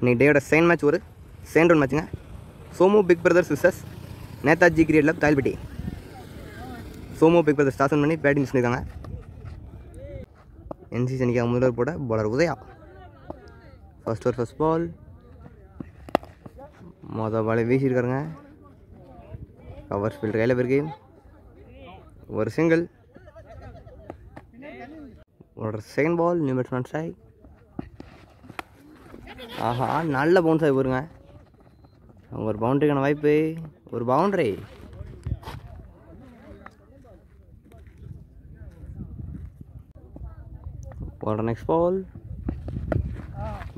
இன்னைக்கு டேயோட second match ஒரு செகண்ட் ரவுண்ட் மேட்ச்சுங்க. Somu big brothers versus Netaji cricket club Thaipatti. Somu big brothers toss பண்ணி பேட்டிங் சொல்லியிருக்காங்க. என்சிசி அணிக்காக முதல்வர் போட பாலர் உதயா. ஃபர்ஸ்ட் பால் மொதல் பாலை வீசியிருக்காருங்க. கவர் ஃபீல்டு கையில் போயிருக்கு. ஒரு சிங்கிள். ஒரு second ball new batsman strike. ஆஹா, நல்ல பவுன்ஸ் ஆகி போயிருங்க. ஒரு பவுண்டரிக்கான வாய்ப்பு. ஒரு பவுண்டரி. ஒரு நெக்ஸ்ட் பால்.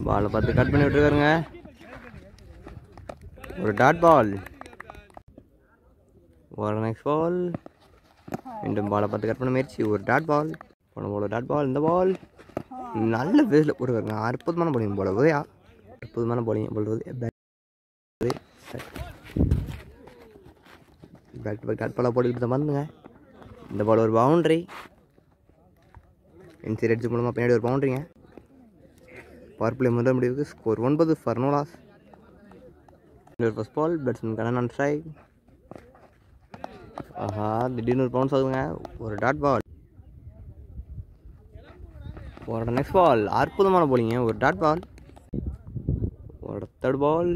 பாலை பார்த்து கட் பண்ணி விட்டுருக்காருங்க. ஒரு டாட் பால். ஒரு நெக்ஸ்ட் பால். மீண்டும் பாலை பார்த்து கட் பண்ண முயற்சி. ஒரு டாட் பால். போன டாட் பால். இந்த பால் நல்ல பேஸில் போட்டுருக்காருங்க. அற்புதமான பவுலிங் போல உதயா. அற்புதமான பவுலிங் போடுறது. பேக் டு பேக் டாட் பாலாக போட்டுக்கிட்டு தான் வந்துங்க. இந்த பால் ஒரு பவுண்டரி. என்சி ரெட்ஸ் மூலமாக பின்னாடி ஒரு பவுண்டரிங்க. பவர் பிளே முதல் முடிவுக்கு score 9 for no loss. First ball batsman Kannan on strike. ஆஹா, திடீர்னு ஒரு பவுன்ஸ் ஆகுதுங்க. ஒரு டாட் பால். ஒரு நெக்ஸ்ட் பால். அற்புதமான போலிங்க. ஒரு டாட் பால். ஒரு தேர்ட் பால்.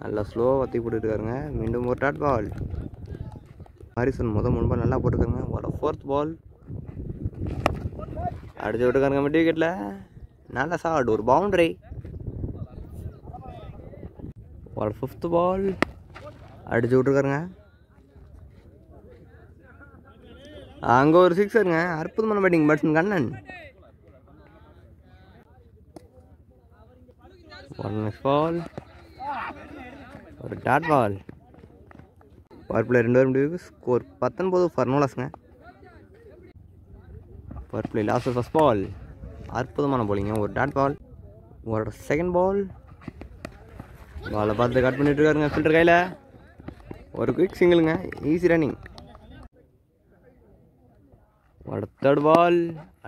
நல்லா ஸ்லோவாக தூக்கி போட்டுருக்காருங்க. மீண்டும் ஒரு டாட் பால். ஹாரிசன் முன்பால் நல்லா போட்டுருக்காருங்க. ஒரு ஃபோர்த் பால். அடிச்சு விட்டுருக்காருங்க மிட் விக்கெட்டில். நல்ல ஷாட். ஒரு பவுண்டரி. ஒரு ஃபிஃப்த் பால். அடிச்சு விட்டுருக்காருங்க. அங்கே ஒரு சிக்ஸருங்க. அற்புதமான பேட்டிங் பேட்ஸ்மேன் கண்ணன். ஒரு நெக்ஸ்ட் பால். ஒரு டாட் பால். பவர் பிளே 2 முடிவுக்கு ஸ்கோர் 19 ஃபார் நோ லாஸ்ங்க. Power play last first ball. அற்புதமான போலிங்க. ஒரு டாட் பால். ஒரு செகண்ட் பால். பாலை பார்த்து கட் பண்ணிட்டு இருக்காருங்க ஃபில்டர் கையில். ஒரு குயிக் சிங்கிளுங்க. Easy running. ஒரு தேர்ட் பால்.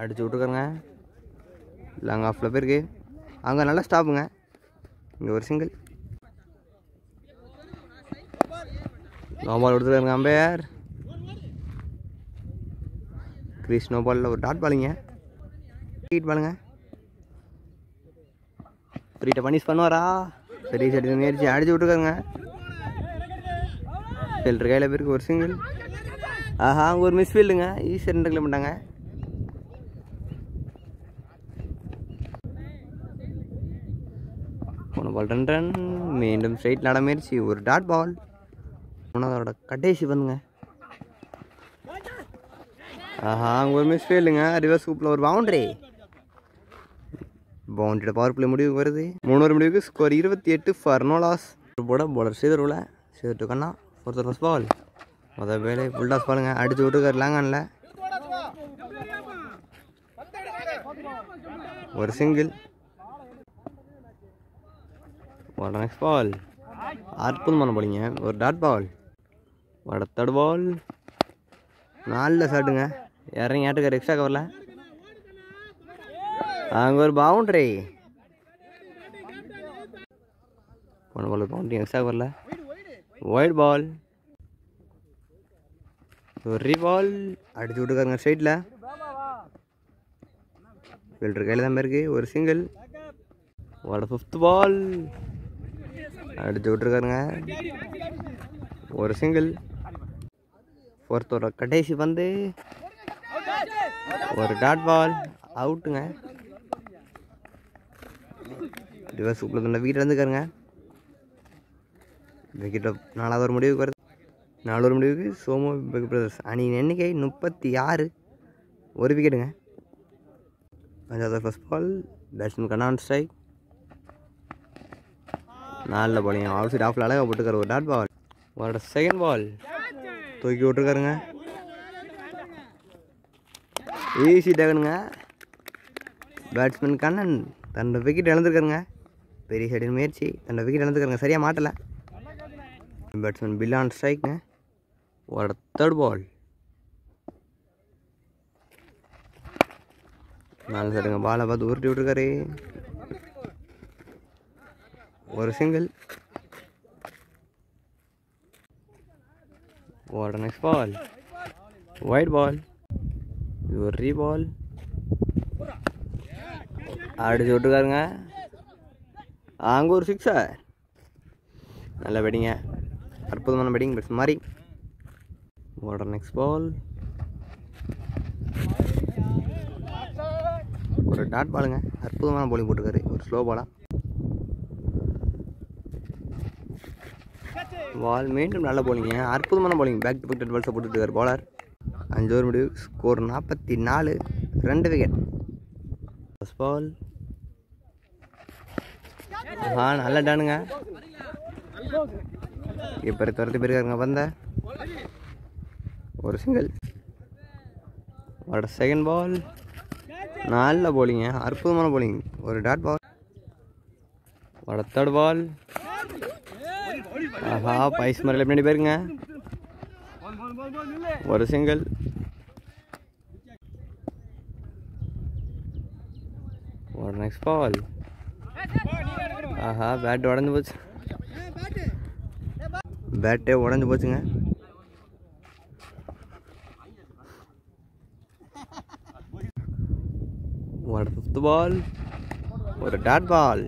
அடிச்சு விட்டுருக்காருங்க. லாங் ஆஃபில் போயிருக்கு. அங்கே நல்லா ஸ்டாப்புங்க. இங்கே ஒரு சிங்கிள். நோ பால் கொடுத்துருக்காருங்க அம்பையர். கிரீஸ் நோ பாலில் ஒரு டாட் பாலுங்க. ஹீட் பாலுங்க. ஃப்ரீட்டை பனிஷ் பண்ணுவாரா? சரி சரி முயற்சி. அடிச்சு விட்டுருக்காருங்க. ஃபில்டர் கையில் போயிருக்கு. ஒரு சிங்கிள். ஆஹா, அங்கே ஒரு மிஸ் ஃபீல்டுங்க. ஈஸியாக 2 கிலோ மாட்டாங்க. போன பால் 2 ரன். மீண்டும் ஸ்ட்ரைட் நட முயற்சி. ஒரு டாட் பால். அதோட கடைசி வந்துங்க. ஆஹா, அங்கே ஒரு மிஸ் ஃபீல்டுங்க. ரிவர்ஸ் சூப்பில் ஒரு பவுண்டரி. பவுண்டரியோட பவர் பிளே முடிவுக்கு வருது. 3 முடிவுக்கு ஸ்கோர் 28 ஃபார் நோ லாஸ். போட போலர் சேதர்வில் சேது கண்ணா. First ball. முதல் வேலை ஃபுல் டாஸ் பாருங்க. அடிச்சு விட்டுருக்காரு லாங்கானில். ஒரு சிங்கிள். ஒரு நெக்ஸ்ட் பால். அற்புதமான பாலிங்க. ஒரு டாட் பால். ஒரு தேர்ட் பால். நல்ல ஷாட்டுங்க. இறங்கி ஆட்டுக்கார் எக்ஸ்ட்ரா கவரில். அங்கே ஒரு பவுண்டரி. போன பால் பவுண்டரி எக்ஸ்ட்ரா கவரில். White ball. ஒரு பால். அடிச்சு விட்டுருக்காருங்க ஸ்ட்ரைட்டில். ஃபில்டர் கையில் தான் இருக்கு. ஒரு சிங்கிள். ஒரு ஃபிஃப்த் பால். அடிச்சு விட்டுருக்காருங்க. ஒரு சிங்கிள். ஃபோர்த்தோட கடைசி வந்து ஒரு டாட் பால். அவுட்டுங்க. ரிவர்ஸ் சூப்பில் தந்த விக்கெட் வந்துக்காருங்க. விக்கெட்டில் 4வது ஒரு முடிவுக்கு வருது. 4 முடிவுக்கு சோமு பிக் பிரதர்ஸ் அணியின் எண்ணிக்கை 36. ஒரு விக்கெட்டுங்க. 5வது first ball. Batsman Kannan strike. நல்ல பாலிங்க. அவுட் சைட் ஆஃபில் அழகாக போட்டுருக்காரு. ஒரு டாட் பால். ஒரு செகண்ட் பால். தூக்கி விட்டுருக்காருங்க. ஈஸி டேகனுங்க. பேட்ஸ்மேன் கண்ணன் தன்னோட விக்கெட் இழந்துருக்காருங்க. பெரிய சைடின் முயற்சி. தன்னோட விக்கெட் இழந்துருக்காருங்க. சரியாக மாட்டலை. பேட்ஸ்மேன் பில்லான் ஸ்ட்ரைக்குங்க. ஒரு தேர்ட் பால். நல்ல சைடுங்க. பாலை பார்த்து உருட்டி விட்டுருக்காரு. ஒரு single. What a nice ball. Wide ball. இது ஒரு ரீபால். அடிச்சு விட்டுருக்காருங்க. அங்கே ஒரு சிக்ஸர். நல்ல பேட்டிங்க, அற்புதமான பேட்டிங் பட்ஸ் மாதிரி. What a next ball. ஒரு டாட் பாலுங்க, அற்புதமான bowling போட்டிருக்காரு. ஒரு ஸ்லோ பாலா பால். மீண்டும் நல்ல bowling, அற்புதமான bowling. Back to back dead பால்ஸை போட்டுருக்காரு பாலர். 5 ஓவர் முடிவு. Score 44, 2 wicket. First ball. நல்ல டானுங்க. இப்போ துரத்தி போயிருக்காருங்க பந்த. ஒரு சிங்கிள். Second ball. நல்ல bowling, அற்புதமான bowling. ஒரு டாட் பால். தேர்ட் பால். பைஸ் மறையில் எப்படி போயிருங்க. ஒரு சிங்கிள். ஒரு நெக்ஸ்ட் பால். பேட் உடஞ்சு போச்சு. பேட்டே உடஞ்சு போச்சுங்க. ஒரு ஃபிஃப்த் பால். ஒரு டாட் பால்.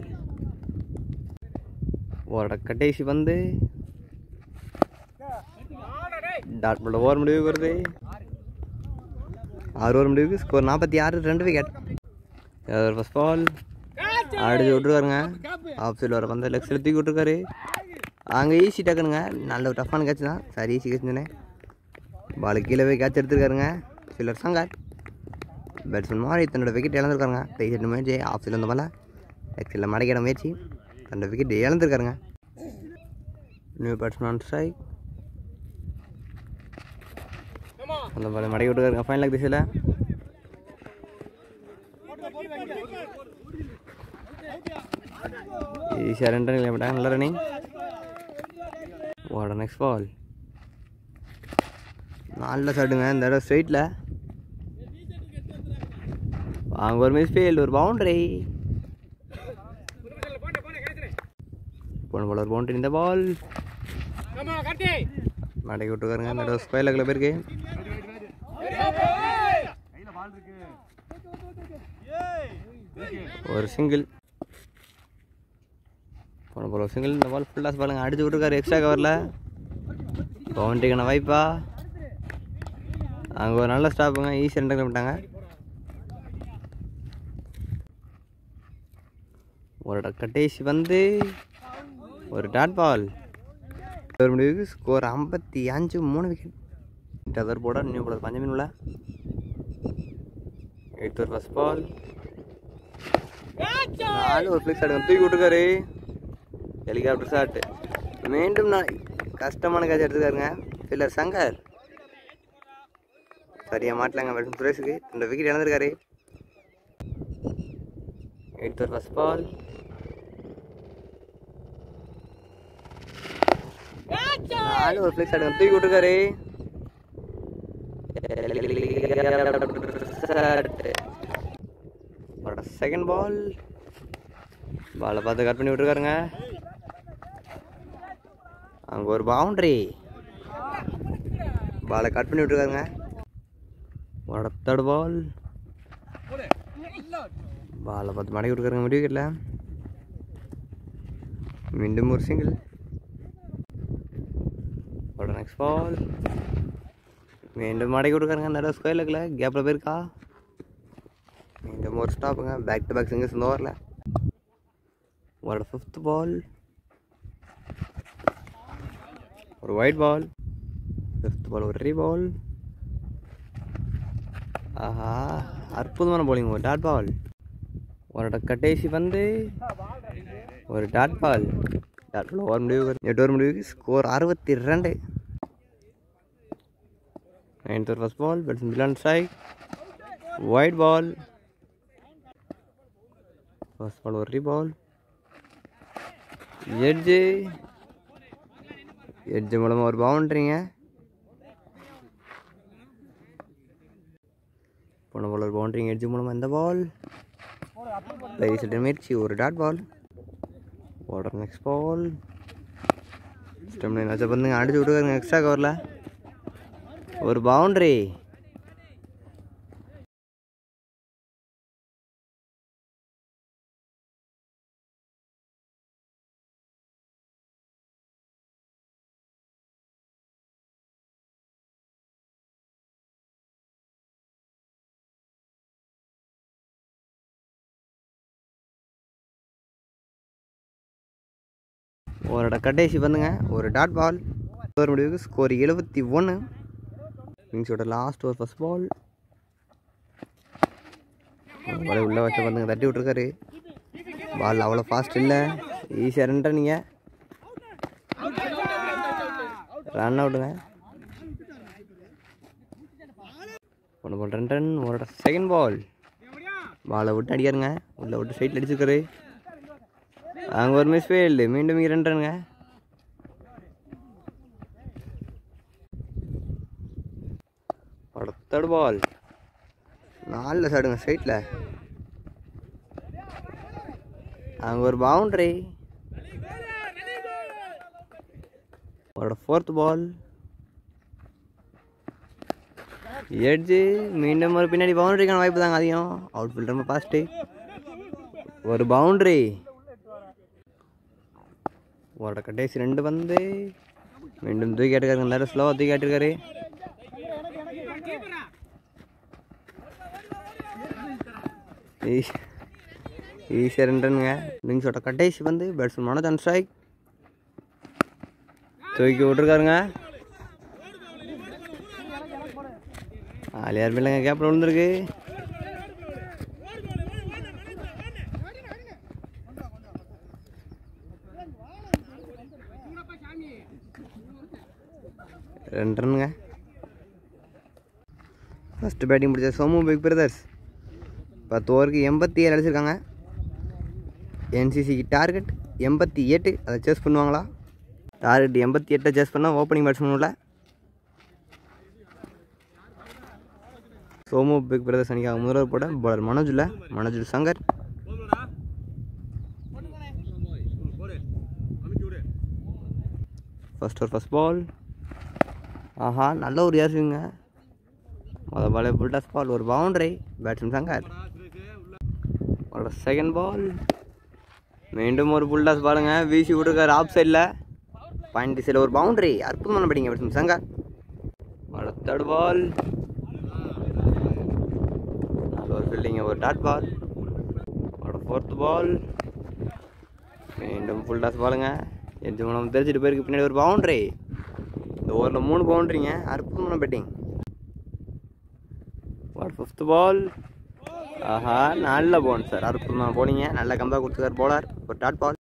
ஒரு கடைசி வந்து டாட் பால். ஓவர் முடிவுக்கு வருது. 6 ஓவர் முடிவுக்கு. Score 46, 2 wicket. First ball. அடிச்சு விட்டுருக்காருங்க. ஆஃப் சைடில் வர பந்த லெக் சைடில் தூக்கி விட்டுருக்காரு. அங்கே ஈஸி டக்குனுங்க. நல்ல ஒரு டஃப்பான கேட்ச் தான். சரி, ஈஸி கேட்ச் தானே. பால் கீழே போய் கேட்ச் எடுத்துருக்காருங்க. சிலர் சங்கார் பேட்ஸ்மேன் மாதிரி தன்னோட விக்கெட் இழந்திருக்காருங்க. ப்ளே சைடு முயற்சி. ஆஃப் சைடில் இருந்த பால் லெக் சைடில் மடக்கிட முயற்சி. தன்னோட விக்கெட் இழந்திருக்காருங்க. New batsman on strike. அந்த பால் மடக்கி விட்டுருக்காருங்க. ஃபைனல் லெக் திசையில். ஈஸியாக 2 ரன் கிளம்பிட்டாங்க. நல்ல ரன்னிங். வாட் நெக்ஸ்ட் பால். நல்ல ஷாட்டுங்க. இந்த இடம் ஸ்ட்ரெயிட்டில். அங்கே ஒரு மிஸ் ஃபீல்டு, ஒரு பவுண்டரி. போன பால் ஒரு பவுண்டரி. இந்த பால் மடக்கி விட்டுருக்காருங்க. இந்த இடம் ஸ்கொயர் லெக்கில் போயிருக்கு. ஒரு சிங்கிள். போன பால் ஒரு சிங்கிள். இந்த பால் ஃபுல்லாக பாலுங்க. அடிச்சு விட்டுருக்காரு எக்ஸ்ட்ரா கவரில். பவுண்டரிக்கான வாய்ப்பா. அங்கே ஒரு நல்ல ஸ்டாப்புங்க. ஈஸி 2 கிளம்பிட்டாங்க. ஒரு கடைசி வந்து ஒரு டாட் பால். முடிவுக்கு ஸ்கோர் 55, 3 விக்கெட். டதர் போட நியூ போட 5 மீன் உள்ள. 8th over first ball. 4 ஒரு ஃபிளிக் ஷாட் தூக்கி விட்டுருக்காரு. Helicopter shot. மீண்டும் கஷ்டமான கேட்ச் எடுத்துக்காருங்க. ஃபீல்டர் சங்கர் சரியாக மாட்டலாங்க. பேட்ஸ்மேன் சுரேஷுக்கு இந்த விக்கெட் இழந்திருக்காரு. 8th over first ball. 4 ஒரு ஃபிளிக் ஷாட் தூக்கி விட்டுருக்காரு. Second ball. பாலை பார்த்து கட் பண்ணி விட்டுருக்காருங்க. அங்கே ஒரு பவுண்டரி. பாலை கட் பண்ணி விட்டுருக்காருங்க. தேர்ட் பால். பாலை பார்த்து மடக்கி விட்டுருக்காருங்க. முடிவு விக்கெட்டில். மீண்டும் ஒரு சிங்கிள். நெக்ஸ்ட் பால். மீண்டும் மடக்கி விட்டுருக்காருங்க. நிறைய ஸ்கொயர் லெக்கில் கேப்பில் போயிருக்கா. மீண்டும் ஒரு ஸ்டாப்புங்க. பேக் டு பேக் சிங்கிள்ஸ் இந்த ஓவரில். ஒரு 5th பால். ஒரு ஒயிட் பால். 5th பால் ஒரு ரீபால். அற்புதமான bowling. ஒரு டாட் பால். ஒரு கடைசி வந்து ஒரு dot ball. Dot ball. Over முடிவு. 8 ஓவர் முடிவுக்கு. Score 62. 9th over first ball. Batsman பிலான் strike. Wide ball. First ball ஒரு ரீபால். எட்ஜு மூலமாக ஒரு பவுண்டரிங்க. போன பால் ஒரு பவுண்டரிங்க. எட்ஜு மூலமாக இந்த பால் முயற்சி. ஒரு டாட் பால். ஓடுற நெக்ஸ்ட் பால் ஸ்டெம் லைன் வச்ச பந்துங்க அடிச்சு விட்டுருக்காருங்க எக்ஸ்ட்ரா கவரில் ஒரு பவுண்ட்ரி. ஒரு கடைசி வந்துங்க ஒரு டாட் பால். முடிவுக்கு ஸ்கோர் 71. இன்னிங்ஸோட லாஸ்ட் ஒரு ஃபர்ஸ்ட் பால். உள்ளே வச்ச பந்துங்க தட்டி விட்ருக்காரு. பால் அவ்வளோ ஃபாஸ்ட் இல்லை, ஈஸியாக ரன் நீங்கள் ரன் அவுட்டுங்க. 1 பால் 2 ரன். ஒரு செகண்ட் பால் பாலை விட்டு அடிக்காருங்க, உள்ளே விட்டு ஸ்ட்ரைட்டில் அடிச்சிருக்காரு. அங்கே ஒரு மிஸ் ஃபீல்டு, மீண்டும் 2 ரன்னுங்க. தேர்ட் பால் 4 சைடுங்க ஸ்ட்ரைட்டில், அங்கே ஒரு பவுண்ட்ரி. ஃபோர்த் பால் எட்ஜு, மீண்டும் ஒரு பின்னாடி பவுண்ட்ரிக்கான வாய்ப்பு தாங்க அதிகம். அவுட் ஃபீல்ட் ரொம்ப ஃபாஸ்ட்டு, ஒரு பவுண்ட்ரி. ஒரு கடைசி 2 பந்து மீண்டும் தூக்கி ஆட்டுக்காருங்க. நேரம் ஸ்லோவாக தூக்கி ஆட்டிருக்காரு. ஈஸியாக 2 ரன்னுங்க. இன்னிங்ஸோட கடைசி வந்து பேட்ஸ்மேன் மனோஜ் ஆன் ஸ்ட்ரைக், தூக்கி விட்டுருக்காருங்க. யாருமே இல்லைங்க, கேப்பில் விழுந்துருக்கு. ரெண்டு ரன்னுங்க. ஃபஸ்ட்டு பேட்டிங் பிடிச்ச சோமு பிக் பிரதர்ஸ் 10 ஓவருக்கு 87 அடிச்சிருக்காங்க. என்சிசிக்கு டார்கெட் 88. அதை சேஸ் பண்ணுவாங்களா? டார்கெட் 88 சேஸ் பண்ணால் ஓப்பனிங் பேட்ஸ்மேன் உள்ள சோமு பிக் பிரதர்ஸ் அன்றைக்காக முதல்வர் போட பாலர் மனோஜ் இல்லை, மனோஜ் சங்கர். First ball. ஆஹா, நல்ல ஒரு ஏசுங்க. முதல் பாலே புல்டாஸ் பால், ஒரு பவுண்டரி. பேட்ஸ்மேன் சங்கர். ஒரு செகண்ட் பால் மீண்டும் ஒரு புல்டாஸ் பாருங்க, வீசி விட்டுருக்காரு ஆஃப் சைடில். பாயிண்ட் திசையில் ஒரு பவுண்டரி. அற்புதமான பேட்டிங் பேட்ஸ்மேன் சங்கர். ஒரு தேர்ட் பால், நல்ல ஒரு ஃபீல்டிங், ஒரு டாட் பால். ஒரு ஃபோர்த் பால் மீண்டும் புல்டாஸ் பாருங்க, எந்த மூலம் தெரிஞ்சிட்டு போயிருக்கு. பின்னாடி ஒரு பவுண்டரி. இந்த ஓவரில் 3 பவுண்டரிங்க, அற்புதமான பேட்டிங். ஒரு ஃபிஃப்த் பால். ஆஹா, நல்ல பவுன் சார், அற்புதமாக போனீங்க, நல்ல கம்பேக் கொடுத்துருக்கார் போலர். ஒரு டாட் பால்.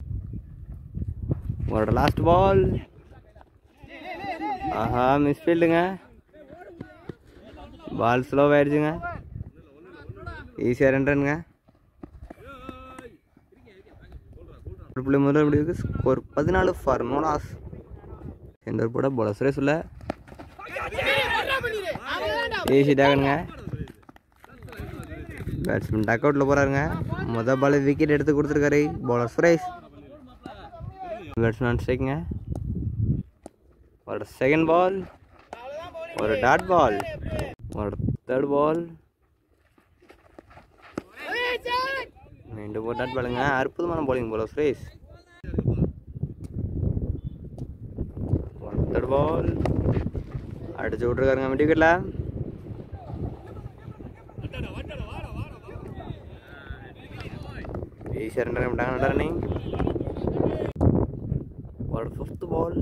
ஒரு லாஸ்ட் பால். ஆஹா, மிஸ் ஃபீல்டுங்க. பால் ஸ்லோவாகிடுச்சுங்க. ஈஸியாக 2 ரன்னுங்க. முதல் முடிவுக்கு score 14 for no loss. Centre போட போல சுரேஷ் உள்ள ஈஸி டாகனுங்க. பேட்ஸ்மேன் டக் அவுட்டில் போகிறாருங்க. மொதல் பால் விக்கெட் எடுத்து கொடுத்துருக்காரு பவுலர் சுரேஷ். பேட்ஸ்மேன் ஸ்ட்ரைக்குங்க. ஒரு செகண்ட் பால், ஒரு டாட் பால். ஒரு தேர்ட் பால் மீண்டும் ஒரு டாட் பாலுங்க. அற்புதமான பவுலிங் பவுலர் சுரேஷ். ஒரு தேர்ட் பால் அடிச்சு விட்ருக்காருங்க மிட் விக்கெட்டில். ஈஸியாக 2 ரன் விட்டாங்க. நல்ல ரன்னிங். ஒரு ஃபிஃப்த் பால்.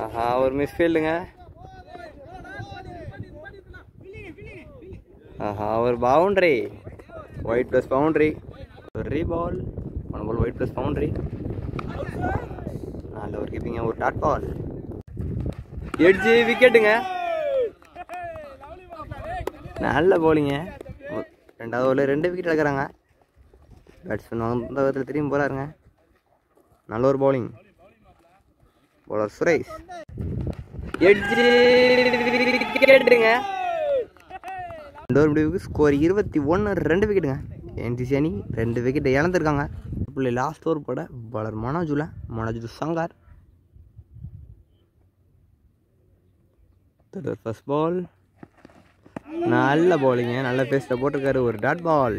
ஆஹா, ஒரு மிஸ் ஃபீல்டுங்க. ஆஹா, ஒரு பவுண்டரி. White plus boundary. ஒரு ரீபால். 1 பால் ஒயிட் ப்ளஸ் பவுண்டரி. நல்ல ஒரு கீப்பிங்க, ஒரு டாட் பால். எட்ஜு விக்கெட்டுங்க. நல்ல பவுலிங்க. 2வது ஓவரில் 2 விக்கெட் எடுக்கிறாங்க. பேட்ஸ்மேன் அந்த விதத்தில் திரும்பி போகிறாருங்க. நல்ல ஒரு பவுலிங் பவுலர் சுரேஷ். எட்ஜு விக்கெட்டுங்க. 2 முடிவுக்கு ஸ்கோர் 21, 2 விக்கெட்டுங்க. NCC அணி 2 விக்கெட்டை இழந்திருக்காங்க. பிள்ளை லாஸ்ட் ஓவர் போட பாலர் மனோஜ் சங்கார். ஃபர்ஸ்ட் பால் நல்ல பவுலிங்க, நல்ல பேஸ்ல போட்டிருக்காரு. ஒரு டாட் பால்.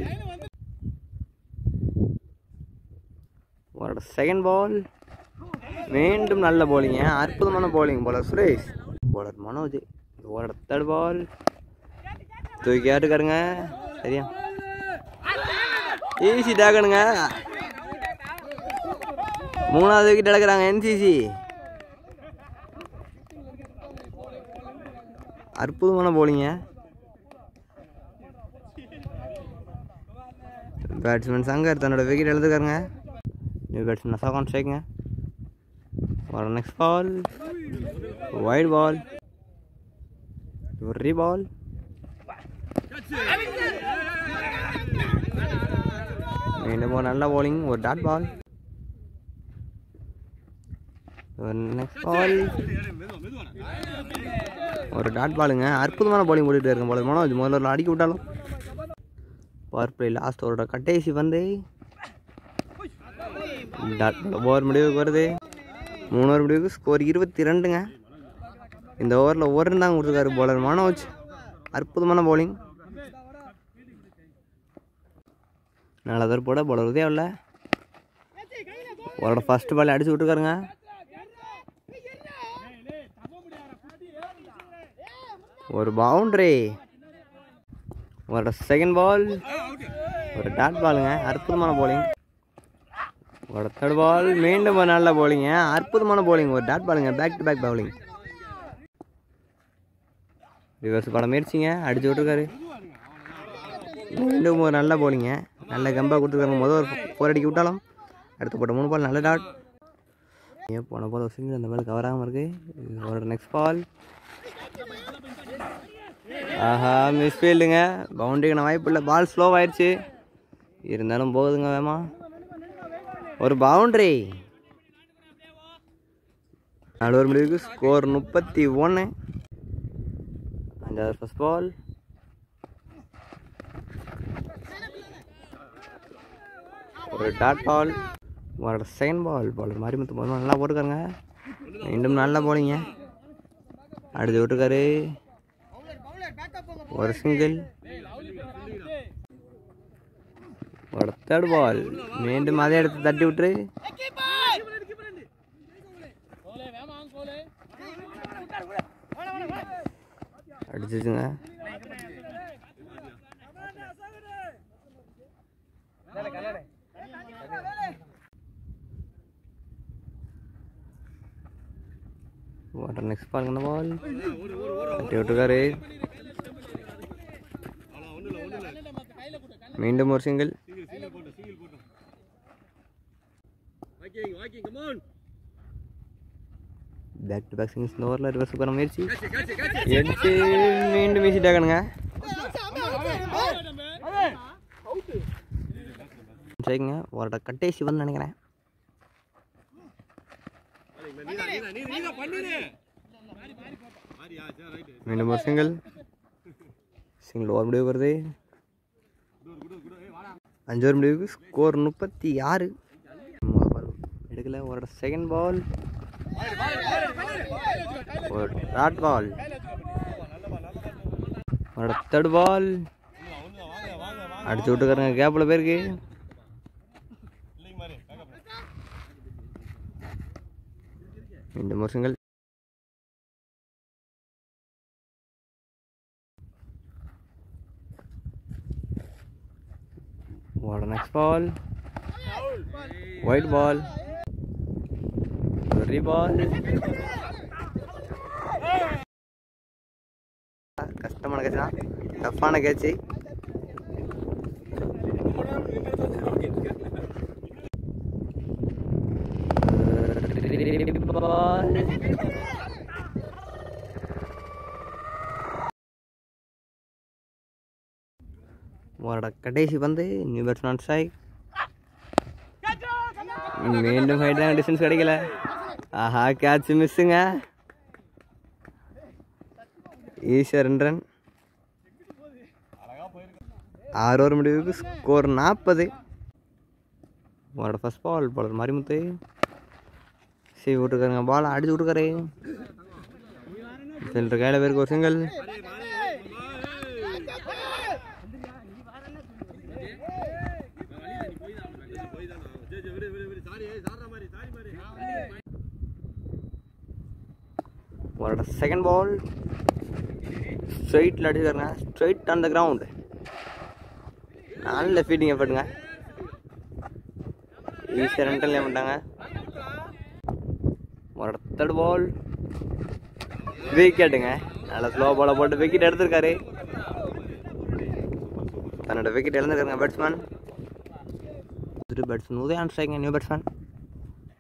செகண்ட் பால் மீண்டும் நல்ல பவுலிங்க, அற்புதமான பவுலிங். பாலர் சுரேஷ், பாலர் மனோஜ். ஒரு தேர்ட் பால் தூக்கி ஆட்டுக்காருங்க. சரியா ஈஸி டாக்கணுங்க. 3வது விக்கெட் எடுக்கிறாங்க NCC. அற்புதமான பவுலிங்க. பேட்ஸ்மேன் சங்கர் தன்னோட விக்கெட் எழுதுக்காருங்க. நியூ பேட்ஸ்மேன் அசாகான் ஸ்ட்ரைக்குங்க. ஒரு நெக்ஸ்ட் பால் வைட் பால். ஒரு பால் மீண்டும் ஒரு நல்ல பவுலிங். ஒரு டாட் பால். நெக்ஸ்ட் பால் ஒரு டாட் பாலுங்க. அற்புதமான பவுலிங் போட்டுகிட்டே இருக்கும் பாலர் மனோஜ். முதல்ல அடிக்க விட்டாலும் பவர் பிளே லாஸ்ட் ஓவரோட கடைசி வந்து டாட் ஓவர் முடிவுக்கு வருது. 3 ஓவர் முடிவுக்கு ஸ்கோர் 22ங்க. இந்த ஓவரில் 1 ரன் தான் கொடுத்துருக்காரு பாலர் மனோஜ். அற்புதமான பவுலிங். நல்லதர் போட பாலர் உதயம் இல்லை. அவரோட ஃபர்ஸ்ட் பால் அடிச்சு விட்டுருக்காருங்க. ஒரு பவுண்டரி. அவரோட செகண்ட் பால் ஒரு டாட் பாலுங்க. அற்புதமான பவுலிங். அவரோட தேர்ட் பால் மீண்டும் ஒரு நல்ல பவுலிங்க, அற்புதமான பவுலிங். ஒரு டாட் பாலுங்க. Back to back bowling. Reverse படம் முயற்சிங்க, அடிச்சு விட்டுருக்காரு. மீண்டும் ஒரு நல்ல பவுலிங்க, நல்ல கம்பாக கொடுத்துருக்காங்க. முதல் ஒரு 4 அடிக்க விட்டாலும் அடுத்து போட்ட 3 பால் நல்ல டாட். போன பால் ஒரு சிங்கிள், அந்த பால் கவர் ஆகாமல் இருக்கு. ஒரு நெக்ஸ்ட் பால் ஆஹா மிஸ் ஃபீல்டுங்க. பவுண்டரிக்கான வாய்ப்பு இல்லை. பால் ஸ்லோ ஆயிடுச்சு, இருந்தாலும் போகுதுங்க வேமா. ஒரு பவுண்டரி. 4 ஓவர் முடிவுக்கு ஸ்கோர் 31. 5வது ஃபர்ஸ்ட் பால் ஒரு டாட் பால். ஒரு செகண்ட் பால் பாலர் மாரிமுத்து போதுமா நல்லா போட்டுருக்காருங்க. மீண்டும் நல்ல பவுலிங்க, அடிச்சு விட்டுருக்காரு. ஒரு சிங்கிள். ஒரு தேர்ட் பால் மீண்டும் அதே இடத்து தட்டி விட்டுரு. அடிச்சுங்க. நெக்ஸ்ட் பால் பால் தட்டி விட்டுருக்காரு. மீண்டும் ஒரு single. Back to back singles இந்த ஓவரில் ரிவர்ஸ் பண்ண முயற்சி எடுத்து மீண்டும் வீசிட்டாக்கணுங்க. சரிங்க, ஒரு கட்டேசி வந்து நினைக்கிறேன். மீண்டும் ஒரு சிங்கிள். ஓவர் முடிவு வருது. 5 ஓவர் முடிவுக்கு ஸ்கோர் 36. எடுக்கல. ஒரு செகண்ட் பால் ஒரு டாட் பால். ஒரு தேர்ட் பால் அடிச்சு விட்டுக்காருங்க. கேப்பில் பேருக்கு மீண்டும் ஒரு single. What a next ball. White ball. Very ball. கஷ்டமான கேட்ச் தான், டஃப்பான கேட்ச். கடைசி வந்து நியூ பேட்ஸ்மேன் ஸ்ட்ரைக். மீண்டும் ஹைட் டிஸ்டன்ஸ் கிடைக்கல. ஆஹா கேட்ச் மிஸ்ஸுங்க. ஈஸியாக 2 ரன். 6 ஓவர் முடிவுக்கு ஸ்கோர் 40. உங்களோட ஃபர்ஸ்ட் பால் பாலர் மாரிமுத்து சரி விட்டுருக்காருங்க. பால் அடிச்சு விட்டுருக்காரு. சென்டர் கையில் பேருக்கு ஒரு சிங்கிள். உங்களோட second ball ஸ்ட்ரைட்டில் அடிச்சுக்காருங்க. Straight on the ground. நல்ல ஃபீட்டிங் எஃபர்ட்டுங்க. ஈஸியாக ரெண்டல் ஏமாட்டாங்க. உங்களோட தேர்ட் பால் விக்கெட்டுங்க. நல்லா ஸ்லோ பாலை போட்டு விக்கெட் எடுத்திருக்காரு. தன்னோட விக்கெட் இழந்துருக்காருங்க batsman. Batsman Udhayan strike new batsman.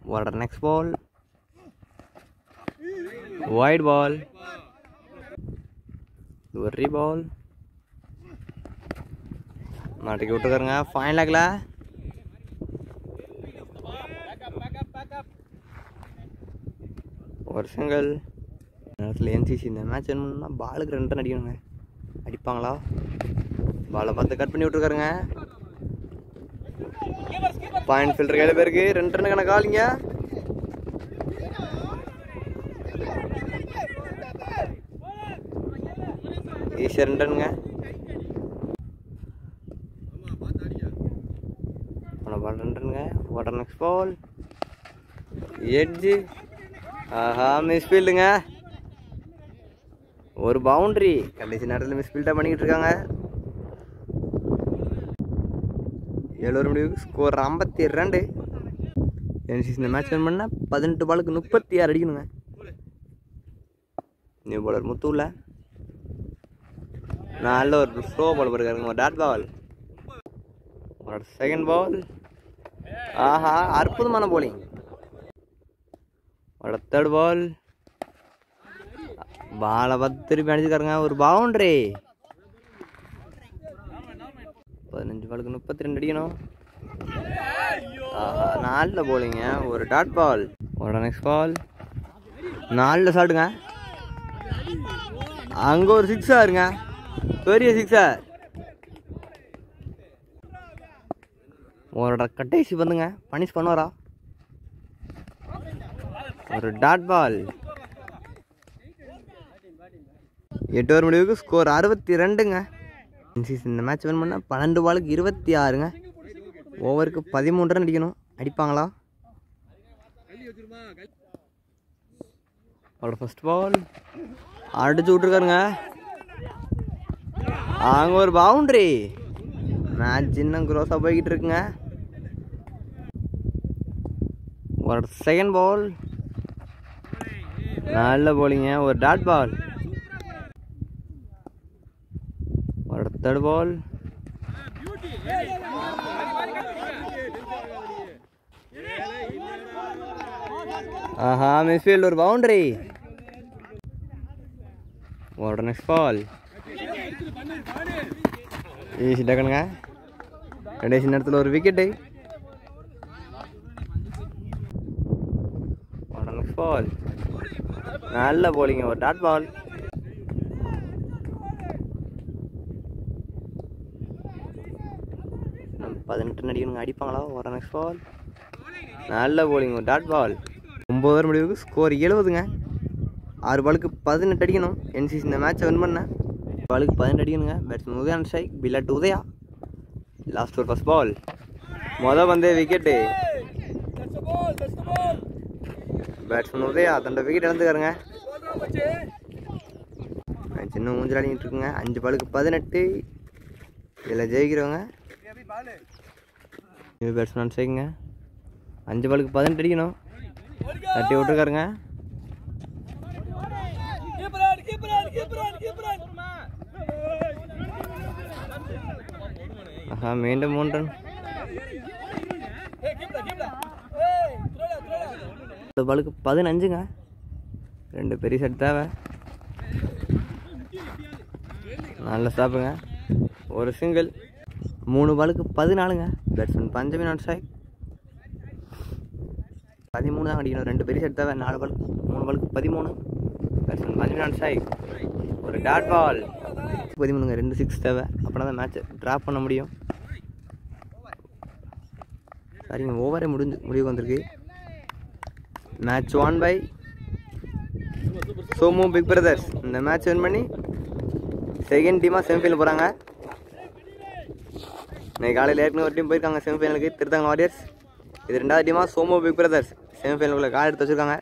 உங்களோட நெக்ஸ்ட் பால் wide ball. ஒரு பால் மாட்டிக்கு விட்டுருக்காருங்க. ஃபைன் லேக்ல ஒரு சிங்கிள். நேரத்தில் என்சிசி இந்த மேட்ச் என்னன்னா பாலுக்கு 2 ரன் அடிக்கணுங்க. அடிப்பாங்களா? பாலை பார்த்து கட் பண்ணி விட்டுருக்காருங்க. பாயிண்ட் ஃபில்டர் கையில் பேருக்கு 2 ரன் கணக்காலிங்க. ஈஸியாக 2 ரன்னுங்க. பால் 2 ரன்னுங்க. வாட்டர் நெக்ஸ்ட் பால் எட்ஜு. ஆஹா மிஸ் ஃபீல்டுங்க. ஒரு பவுண்ட்ரி. கடைசி நேரத்தில் மிஸ் ஃபீல்டாக பண்ணிக்கிட்டு இருக்காங்க. 7 ஓவர் முடிவுக்கு ஸ்கோர் 52. என்சிசி இந்த மேட்ச் வின் பண்ணால் 18 பாலுக்கு 36 அடிக்கணுங்க. நியூ பாலர் முத்துவில் நல்ல ஒரு ஸ்லோ பால் போயிருக்காருங்க. ஒரு டாட் பால். உங்களோட செகண்ட் பால் ஆஹா அற்புதமான போலிங். உங்களோட தேர்ட் பால் பாலை பார்த்து திருப்பி அடிச்சுக்காருங்க. ஒரு பவுண்ட்ரி. 15 பாலுக்கு 32 அடிக்கணும். ஆஹா நல்ல போலிங்க. ஒரு டாட் பால். உங்களோட நெக்ஸ்ட் பால் நல்ல ஷாட்டுங்க. அங்கே ஒரு 6 இருங்க. பெரிய 6. உங்களோட கடைசி வந்துங்க பனிஷ் பண்ணுவாரா? ஒரு டாட் பால். 8 ஓவர் முடிவுக்கு ஸ்கோர் 62ங்க. இந்த மேட்ச் வின் பண்ணால் 12 பாலுக்கு 26ங்க. ஓவருக்கு 13 ரன் அடிக்கணும். அடிப்பாங்களா? அவரோட ஃபர்ஸ்ட் பால் அடிச்சு விட்டுருக்காருங்க. அங்கே ஒரு பவுண்ட்ரி. மேட்ச் இன்னும் க்ரோஸாக போய்கிட்டு இருக்குங்க. ஒரு செகண்ட் பால் நல்ல போலிங்க. ஒரு டாட் பால். ஒரு தேர்ட் பால் ஆஹா மிஸ்ஃபீல்ட். ஒரு பவுண்டரி. ஒரு நெக்ஸ்ட் பால் ஈஸி டக்குனுங்க. கடைசி நேரத்தில் ஒரு விக்கெட்டு. நெக்ஸ்ட் பால் நல்ல போலிங்க. ஒரு டாட் பால். நம்ம 18 அடிக்கணுங்க. அடிப்பாங்களா? ஒரு நெக்ஸ்ட் பால் நல்ல போலிங்க. ஒரு டாட் பால். 9 ஓவர் முடிவுக்கு ஸ்கோர் 70ங்க. 6 பாலுக்கு 18 அடிக்கணும். என்சிசி இந்த மேட்சை வின் பண்ண பாலுக்கு 18 அடிக்கணுங்க. பேட்ஸ்மேன் உதயான் ஸ்ட்ரைக் பில்லட் உதயா. லாஸ்ட் ஒரு ஃபர்ஸ்ட் பால் பந்தே விக்கெட்டு. பேட்ஸ்மேன் உதயா தன்னோட விக்கெட் இழந்துக்காருங்க. சின்ன ஊஞ்சல் ஆடிக்கிட்டு இருக்குங்க. 5 பாலுக்கு 18. இதில் ஜெயிக்கிறவங்க நியூ பேட்ஸ்மேன் ஸ்ட்ரைக்குங்க. 5 பாலுக்கு 18 அடிக்கணும். தட்டி விட்டுருக்காருங்க. ஆஹா மீண்டும் 3 ரன். 2 பாலுக்கு 15ங்க. 2 பெரிய செட் தேவை. நல்ல ஸ்டாப்புங்க. ஒரு சிங்கிள். 3 பாலுக்கு 14ங்க. Batsman Panchami not strike. 13 தான் அடிக்கணும். 2 பெரிய செட் தேவை. 3 பாலுக்கு 13. Batsman Panchami not strike. ஒரு டாட் பால். 13 2 6 தேவை. அப்படின்னா தான் மேட்ச்சை ட்ராப் பண்ண முடியும். சரிங்க, ஓவரே முடிவுக்கு வந்திருக்கு. Match won by Somu big brothers. இந்த மேட்ச் வின் பண்ணி செகண்ட் டீமாக செமிஃபைனல் போகிறாங்க. இன்னைக்கு காலையில் ஏற்கனவே ஒரு டீம் போயிருக்காங்க செமிஃபைனலுக்கு, திருத்தங்க வாரியர்ஸ். இது 2வது டீமாக சோமு பிக் பிரதர்ஸ் செமிஃபைனலுக்குள்ள கால் எடுத்து வச்சுருக்காங்க.